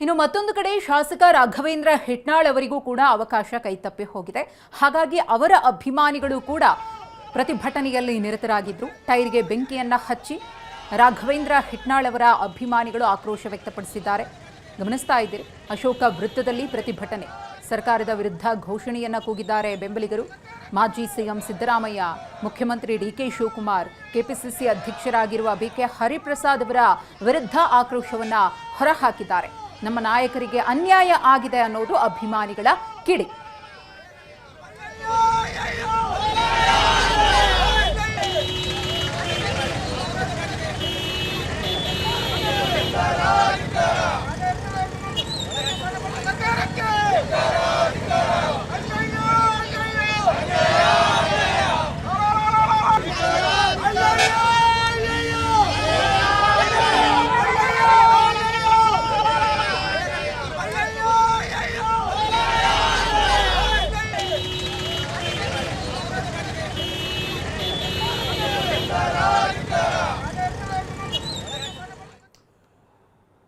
ಇನ್ನು ಮತ್ತೊಂದು ಕಡೆ ಶಾಸಕ ರಾಘವೇಂದ್ರ ಹಿಟ್ನಾಳ್ ಅವರಿಗೂ ಕೂಡ ಅವಕಾಶ ಕೈತಪ್ಪಿ ಹೋಗಿದೆ. ಹಾಗಾಗಿ ಅವರ ಅಭಿಮಾನಿಗಳು ಕೂಡ ಪ್ರತಿಭಟನೆಯಲ್ಲಿ ನಿರತರಾಗಿದ್ರು. ಟೈರ್ಗೆ ಬೆಂಕಿಯನ್ನ ಹಚ್ಚಿ ರಾಘವೇಂದ್ರ ಹಿಟ್ನಾಳ್ ಅವರ ಅಭಿಮಾನಿಗಳು ಆಕ್ರೋಶ ವ್ಯಕ್ತಪಡಿಸಿದ್ದಾರೆ. ಗಮನಿಸ್ತಾ ಇದ್ದೀರಿ, ಅಶೋಕ ವೃತ್ತದಲ್ಲಿ ಪ್ರತಿಭಟನೆ. ಸರ್ಕಾರದ ವಿರುದ್ಧ ಘೋಷಣೆಯನ್ನ ಕೂಗಿದ್ದಾರೆ ಬೆಂಬಲಿಗರು. ಮಾಜಿ ಸಿಎಂ ಸಿದ್ದರಾಮಯ್ಯ, ಮುಖ್ಯಮಂತ್ರಿ ಡಿಕೆ ಶಿವಕುಮಾರ್, ಕೆಪಿಸಿಸಿ ಅಧ್ಯಕ್ಷರಾಗಿರುವ ಬಿಕೆ ಹರಿಪ್ರಸಾದ್ ಅವರ ವಿರುದ್ಧ ಆಕ್ರೋಶವನ್ನ ಹೊರಹಾಕಿದ್ದಾರೆ. ನಮ್ಮ ನಾಯಕರಿಗೆ ಅನ್ಯಾಯ ಆಗಿದೆ ಅನ್ನೋದು ಅಭಿಮಾನಿಗಳ ಕಿಡಿ.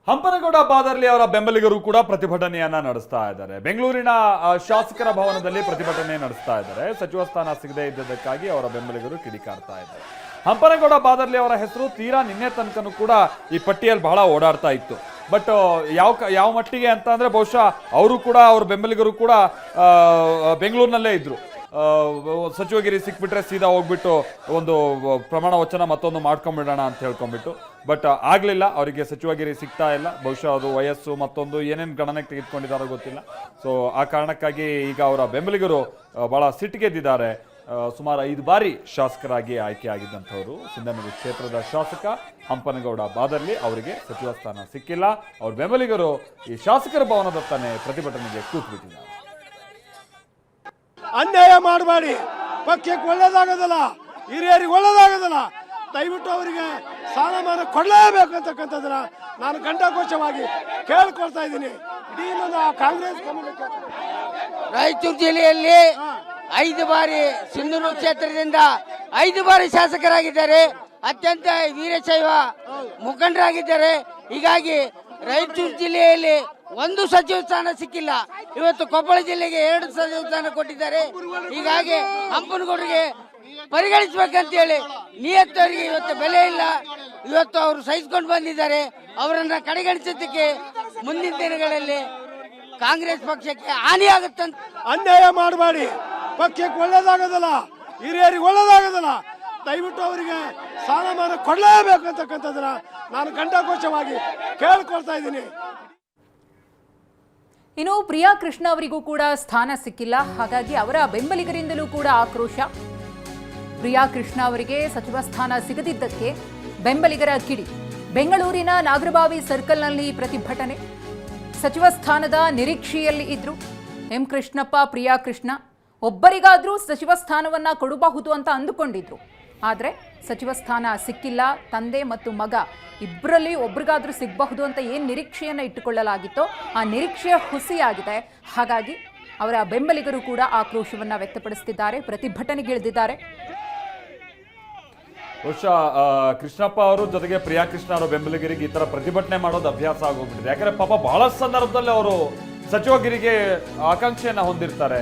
ಹಂಪನಗೌಡ ಬಾದರ್ಲಿ ಅವರ ಬೆಂಬಲಿಗರು ಕೂಡ ಪ್ರತಿಭಟನೆಯನ್ನ ನಡೆಸ್ತಾ ಇದ್ದಾರೆ. ಬೆಂಗಳೂರಿನ ಶಾಸಕರ ಭವನದಲ್ಲಿ ಪ್ರತಿಭಟನೆ ನಡೆಸ್ತಾ ಇದ್ದಾರೆ. ಸಚಿವ ಸ್ಥಾನ ಸಿಗದೇ ಇದ್ದದಕ್ಕಾಗಿ ಅವರ ಬೆಂಬಲಿಗರು ಕಿಡಿಕಾರ್ತಾ ಇದ್ದಾರೆ. ಹಂಪನಗೌಡ ಬಾದರ್ಲಿ ಅವರ ಹೆಸರು ತೀರಾ ನಿನ್ನೆ ತನಕನೂ ಕೂಡ ಈ ಪಟ್ಟಿಯಲ್ಲಿ ಬಹಳ ಓಡಾಡ್ತಾ ಇತ್ತು. ಬಟ್ ಯಾವ ಮಟ್ಟಿಗೆ ಅಂತ ಅಂದ್ರೆ ಬಹುಶಃ ಅವರು ಕೂಡ ಅವ್ರ ಬೆಂಬಲಿಗರು ಕೂಡ ಬೆಂಗಳೂರಿನಲ್ಲೇ ಇದ್ರು. ಸಚಿವಗಿರಿ ಸಿಕ್ಬಿಟ್ರೆ ಸೀದಾ ಹೋಗ್ಬಿಟ್ಟು ಒಂದು ಪ್ರಮಾಣ ವಚನ ಮತ್ತೊಂದು ಮಾಡ್ಕೊಂಡ್ಬಿಡೋಣ ಅಂತ ಹೇಳ್ಕೊಂಡ್ಬಿಟ್ಟು, ಬಟ್ ಆಗ್ಲಿಲ್ಲ. ಅವರಿಗೆ ಸಚಿವಗಿರಿ ಸಿಗ್ತಾ ಇಲ್ಲ. ಬಹುಶಃ ಅದು ವಯಸ್ಸು ಮತ್ತೊಂದು ಏನೇನು ಗಣನೆಗೆ ತೆಗೆದುಕೊಂಡಿದ್ದಾರೋ ಗೊತ್ತಿಲ್ಲ. ಸೊ ಆ ಕಾರಣಕ್ಕಾಗಿ ಈಗ ಅವರ ಬೆಂಬಲಿಗರು ಬಹಳ ಸಿಟ್ಟಿಗೆದ್ದಿದ್ದಾರೆ. ಸುಮಾರು 5 ಬಾರಿ ಶಾಸಕರಾಗಿ ಆಯ್ಕೆಯಾಗಿದ್ದಂಥವರು ಸಿಂಧನೂರು ಕ್ಷೇತ್ರದ ಶಾಸಕ ಹಂಪನಗೌಡ ಬಾದರ್ಲಿ ಅವರಿಗೆ ಸಚಿವ ಸ್ಥಾನ ಸಿಕ್ಕಿಲ್ಲ. ಅವ್ರ ಬೆಂಬಲಿಗರು ಈ ಶಾಸಕರ ಭವನದತ್ತನೇ ಪ್ರತಿಭಟನೆಗೆ ಕೂತ್ಬಿಟ್ಟಿದ್ದಾರೆ. ಅನ್ಯಾಯ ಮಾಡಬೇಡಿ, ಪಕ್ಷಕ್ಕೆ ಒಳ್ಳೇದಾಗೋದಿಲ್ಲ, ಹಿರಿಯರಿಗೆ ಒಳ್ಳೇದಾಗೋದಿಲ್ಲ. ದಯವಿಟ್ಟು ಅವರಿಗೆ ಸ್ಥಾನಮಾನ ಕೊಡಲೇಬೇಕು ಅಂತಕ್ಕಂಥದ್ದನ್ನ ನಾನು ಘಂಟಾಘೋಷವಾಗಿ ಕೇಳ್ಕೊಳ್ತಾ ಇದ್ದೀನಿ. ಇಡೀ ನನ್ನ ಕಾಂಗ್ರೆಸ್ ರಾಯಚೂರು ಜಿಲ್ಲೆಯಲ್ಲಿ 5 ಬಾರಿ ಸಿಂಧನೂರು ಕ್ಷೇತ್ರದಿಂದ 5 ಬಾರಿ ಶಾಸಕರಾಗಿದ್ದಾರೆ. ಅತ್ಯಂತ ವೀರಶೈವ ಮುಖಂಡರಾಗಿದ್ದಾರೆ. ಹೀಗಾಗಿ ರಾಯಚೂರು ಜಿಲ್ಲೆಯಲ್ಲಿ 1 ಸಚಿವ ಸ್ಥಾನ ಸಿಕ್ಕಿಲ್ಲ. ಇವತ್ತು ಕೊಪ್ಪಳ ಜಿಲ್ಲೆಗೆ 2 ಸಚಿವ ಸ್ಥಾನ ಕೊಟ್ಟಿದ್ದಾರೆ. ಹೀಗಾಗಿ ಹಂಪನಗೌಡರಿಗೆ ಪರಿಗಣಿಸಬೇಕಂತ ಹೇಳಿ ನಿಯತ್ತವರಿಗೆ ಇವತ್ತು ಬೆಲೆ ಇಲ್ಲ. ಇವತ್ತು ಅವರು ಸಹಿಸಿಕೊಂಡು ಬಂದಿದ್ದಾರೆ. ಅವರನ್ನ ಕಡೆಗಣಿಸೋದಕ್ಕೆ ಮುಂದಿನ ದಿನಗಳಲ್ಲಿ ಕಾಂಗ್ರೆಸ್ ಪಕ್ಷಕ್ಕೆ ಹಾನಿಯಾಗುತ್ತಂತ. ಅನ್ಯಾಯ ಮಾಡಬೇಡಿ, ಪಕ್ಷಕ್ಕೆ ಒಳ್ಳೇದಾಗೋದಿಲ್ಲ, ಹಿರಿಯರಿಗೆ ಒಳ್ಳೇದಾಗೋದಿಲ್ಲ. ದಯವಿಟ್ಟು ಅವರಿಗೆ ಸ್ಥಾನಮಾನ ಕೊಡಲೇಬೇಕು ಅಂತಕ್ಕಂಥದ್ದನ್ನ ನಾನು ಘಂಟಾಘೋಷವಾಗಿ ಕೇಳ್ಕೊಳ್ತಾ ಇದ್ದೀನಿ. ಇನ್ನು ಪ್ರಿಯಾ ಕೃಷ್ಣ ಅವರಿಗೂ ಕೂಡ ಸ್ಥಾನ ಸಿಕ್ಕಿಲ್ಲ. ಹಾಗಾಗಿ ಅವರ ಬೆಂಬಲಿಗರಿಂದಲೂ ಕೂಡ ಆಕ್ರೋಶ. ಪ್ರಿಯಾ ಕೃಷ್ಣ ಅವರಿಗೆ ಸಚಿವ ಸ್ಥಾನ ಸಿಗದಿದ್ದಕ್ಕೆ ಬೆಂಬಲಿಗರ ಕಿಡಿ. ಬೆಂಗಳೂರಿನ ನಾಗರಬಾವಿ ಸರ್ಕಲ್ನಲ್ಲಿ ಪ್ರತಿಭಟನೆ. ಸಚಿವ ಸ್ಥಾನದ ನಿರೀಕ್ಷೆಯಲ್ಲಿ ಇದ್ರು ಎಂ ಕೃಷ್ಣಪ್ಪ, ಪ್ರಿಯಾ ಕೃಷ್ಣ. ಒಬ್ಬರಿಗಾದ್ರೂ ಸಚಿವ ಸ್ಥಾನವನ್ನ ಕೊಡಬಹುದು ಅಂತ ಅಂದುಕೊಂಡಿದ್ರು. ಆದರೆ ಸಚಿವ ಸ್ಥಾನ ಸಿಕ್ಕಿಲ್ಲ. ತಂದೆ ಮತ್ತು ಮಗ ಇಬ್ಬರಲ್ಲಿ ಒಬ್ರಿಗಾದ್ರೂ ಸಿಗಬಹುದು ಅಂತ ಏನು ನಿರೀಕ್ಷೆಯನ್ನು ಇಟ್ಟುಕೊಳ್ಳಲಾಗಿತ್ತೋ ಆ ನಿರೀಕ್ಷೆಯ ಹುಸಿಯಾಗಿದೆ. ಹಾಗಾಗಿ ಅವರ ಬೆಂಬಲಿಗರು ಕೂಡ ಆಕ್ರೋಶವನ್ನ ವ್ಯಕ್ತಪಡಿಸುತ್ತಿದ್ದಾರೆ, ಪ್ರತಿಭಟನೆಗಿಳಿದಿದ್ದಾರೆ. ಬಹುಶಃ ಕೃಷ್ಣಪ್ಪ ಅವರು ಜೊತೆಗೆ ಪ್ರಿಯಾ ಕೃಷ್ಣ ಅವರ ಬೆಂಬಲಿಗರಿಗೆ ಈ ತರ ಪ್ರತಿಭಟನೆ ಮಾಡೋದು ಅಭ್ಯಾಸ ಆಗೋಗ್ಬಿಟ್ಟಿದೆ. ಯಾಕಂದ್ರೆ ಪಾಪ ಬಹಳ ಸಂದರ್ಭದಲ್ಲಿ ಅವರು ಸಚಿವಗಿರಿಗೆ ಆಕಾಂಕ್ಷೆಯನ್ನ ಹೊಂದಿರ್ತಾರೆ.